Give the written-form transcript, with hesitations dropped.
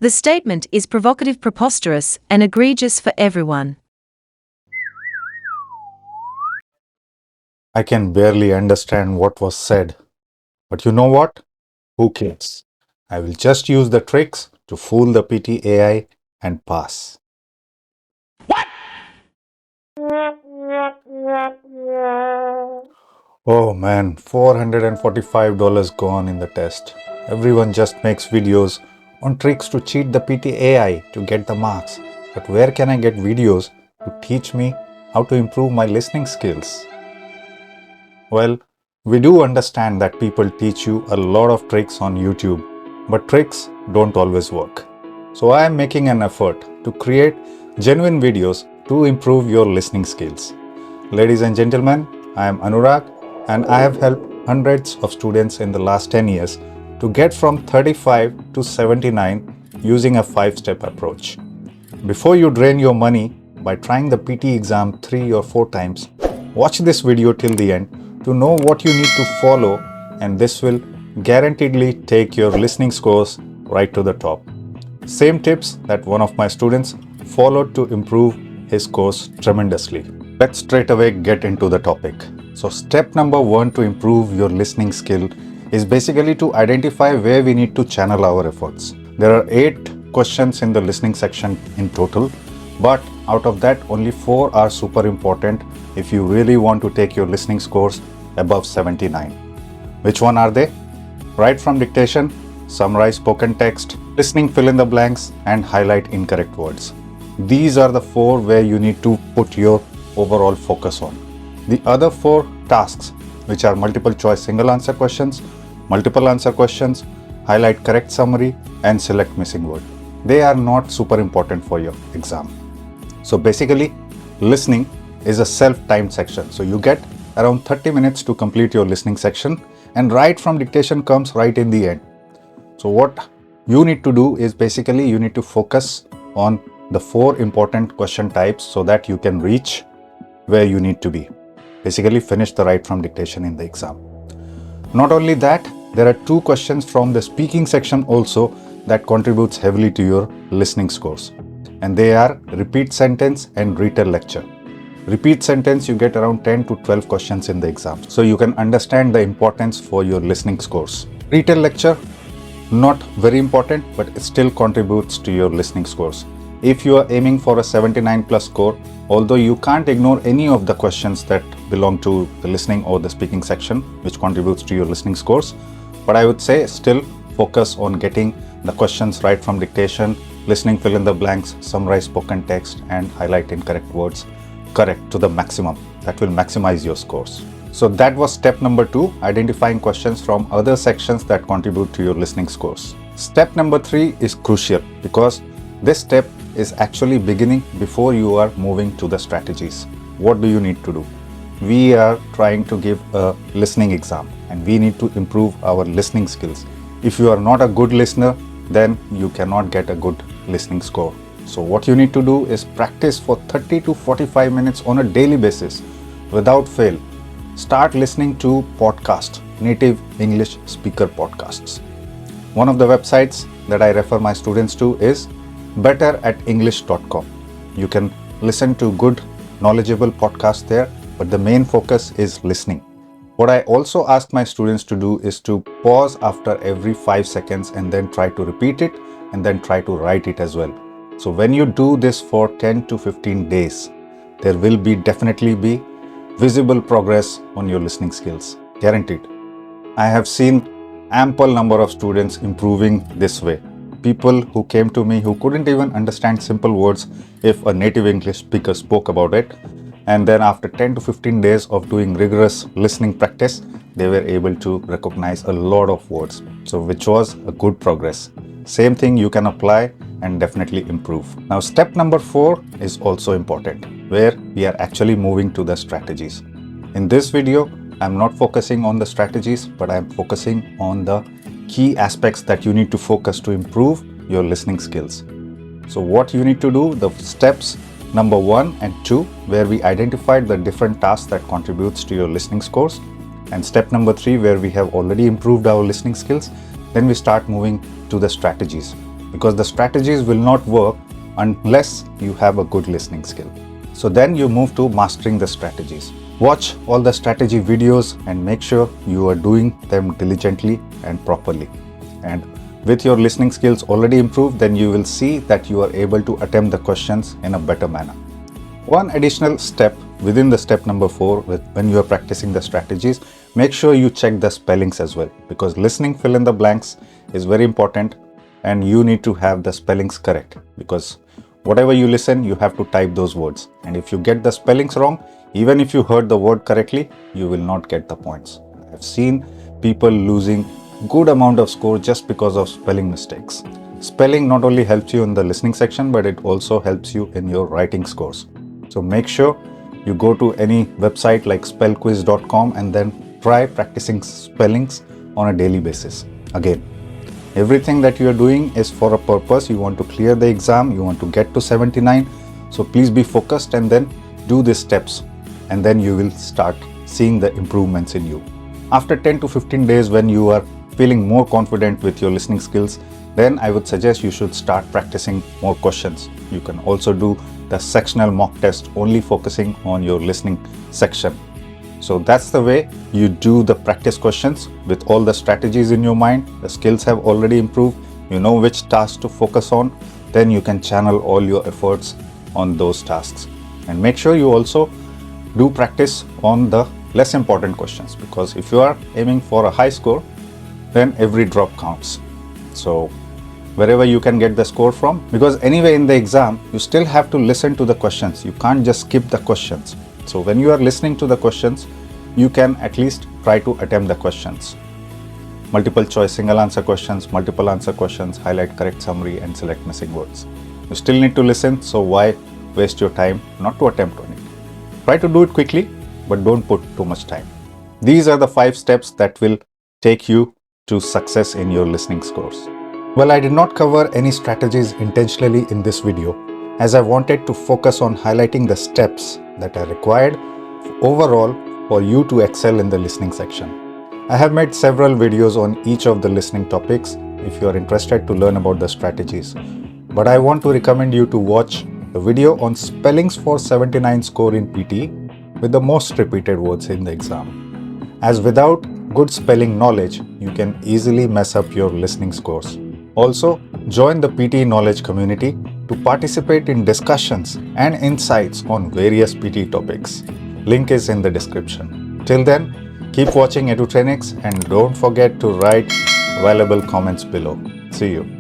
The statement is provocative, preposterous, and egregious for everyone. I can barely understand what was said. But you know what? Who cares? I will just use the tricks to fool the PT AI and pass. Oh man, $445 gone in the test. Everyone just makes videos on tricks to cheat the PT AI to get the marks. But where can I get videos to teach me how to improve my listening skills? Well, we do understand that people teach you a lot of tricks on YouTube, but tricks don't always work. So I am making an effort to create genuine videos to improve your listening skills. Ladies and gentlemen, I am Anurag and I have helped hundreds of students in the last 10 years to get from 35 to 79 using a 5-step approach. Before you drain your money by trying the PT exam 3 or 4 times, watch this video till the end to know what you need to follow, and this will guaranteedly take your listening scores right to the top. Same tips that one of my students followed to improve his scores tremendously. Let's straight away get into the topic. So step number 1 to improve your listening skill is basically to identify where we need to channel our efforts. There are 8 questions in the listening section in total, but out of that only 4 are super important if you really want to take your listening scores above 79. Which one are they? Write from dictation, summarize spoken text, listening fill in the blanks, and highlight incorrect words. These are the 4 where you need to put your overall focus on. The other 4 tasks, which are multiple choice single answer questions, multiple answer questions, highlight correct summary, and select missing word, they are not super important for your exam. So basically, listening is a self-timed section. So you get around 30 minutes to complete your listening section, and write from dictation comes right in the end. So what you need to do is basically you need to focus on the 4 important question types so that you can reach where you need to be. Basically finish the write from dictation in the exam. Not only that, there are 2 questions from the speaking section also that contributes heavily to your listening scores. And they are repeat sentence and retell lecture. Repeat sentence, you get around 10 to 12 questions in the exam. So you can understand the importance for your listening scores. Retell lecture, not very important, but it still contributes to your listening scores. If you are aiming for a 79 plus score, although you can't ignore any of the questions that belong to the listening or the speaking section, which contributes to your listening scores, but I would say still focus on getting the questions right from dictation, listening fill in the blanks, summarize spoken text, and highlight incorrect words correct to the maximum. That will maximize your scores. So that was step number 2, identifying questions from other sections that contribute to your listening scores. Step number 3 is crucial because this step is actually beginning before you are moving to the strategies. What do you need to do? We are trying to give a listening exam and we need to improve our listening skills. If you are not a good listener, then you cannot get a good listening score. So what you need to do is practice for 30 to 45 minutes on a daily basis without fail. Start listening to podcasts, native English speaker podcasts. One of the websites that I refer my students to is betteratenglish.com. You can listen to good, knowledgeable podcasts there, but the main focus is listening. What I also ask my students to do is to pause after every 5 seconds and then try to repeat it and then try to write it as well. So when you do this for 10 to 15 days, there will definitely be visible progress on your listening skills, guaranteed. I have seen ample number of students improving this way. People who came to me who couldn't even understand simple words if a native English speaker spoke about it, and then after 10 to 15 days of doing rigorous listening practice, they were able to recognize a lot of words, so which was a good progress. Same thing you can apply and definitely improve. Now step number 4 is also important, where we are actually moving to the strategies. In this video, I'm not focusing on the strategies, but I'm focusing on the key aspects that you need to focus to improve your listening skills. So what you need to do, the steps number 1 and 2, where we identified the different tasks that contributes to your listening scores, and step number 3, where we have already improved our listening skills, then we start moving to the strategies. because the strategies will not work unless you have a good listening skill. So then you move to mastering the strategies. Watch all the strategy videos and make sure you are doing them diligently and properly. And with your listening skills already improved, then you will see that you are able to attempt the questions in a better manner. One additional step within the step number 4, when you are practicing the strategies, make sure you check the spellings as well, because listening fill in the blanks is very important and you need to have the spellings correct, because whatever you listen, you have to type those words. And if you get the spellings wrong, even if you heard the word correctly, you will not get the points. I've seen people losing good amount of score just because of spelling mistakes. Spelling not only helps you in the listening section, but it also helps you in your writing scores. So make sure you go to any website like spellquiz.com and then try practicing spellings on a daily basis. Again, everything that you are doing is for a purpose. You want to clear the exam, you want to get to 79. So please be focused and then do these steps, and then you will start seeing the improvements in you. After 10 to 15 days, when you are feeling more confident with your listening skills, then I would suggest you should start practicing more questions. You can also do the sectional mock test, only focusing on your listening section. So that's the way you do the practice questions with all the strategies in your mind. The skills have already improved. You know which tasks to focus on. Then you can channel all your efforts on those tasks. And make sure you also do practice on the less important questions, because if you are aiming for a high score, then every drop counts. So wherever you can get the score from, because anyway in the exam you still have to listen to the questions. You can't just skip the questions. So when you are listening to the questions, you can at least try to attempt the questions. Multiple choice single answer questions, multiple answer questions, highlight correct summary and select missing words. You still need to listen, so why waste your time not to attempt on it? Try to do it quickly, but don't put too much time. These are the 5 steps that will take you to success in your listening scores. Well, I did not cover any strategies intentionally in this video, as I wanted to focus on highlighting the steps that are required overall for you to excel in the listening section. I have made several videos on each of the listening topics if you are interested to learn about the strategies. But I want to recommend you to watch the video on spellings for 79 score in PT with the most repeated words in the exam, as without good spelling knowledge, you can easily mess up your listening scores. Also, join the PT knowledge community to participate in discussions and insights on various PT topics. Link is in the description. Till then, keep watching EduTrainix and don't forget to write valuable comments below. See you.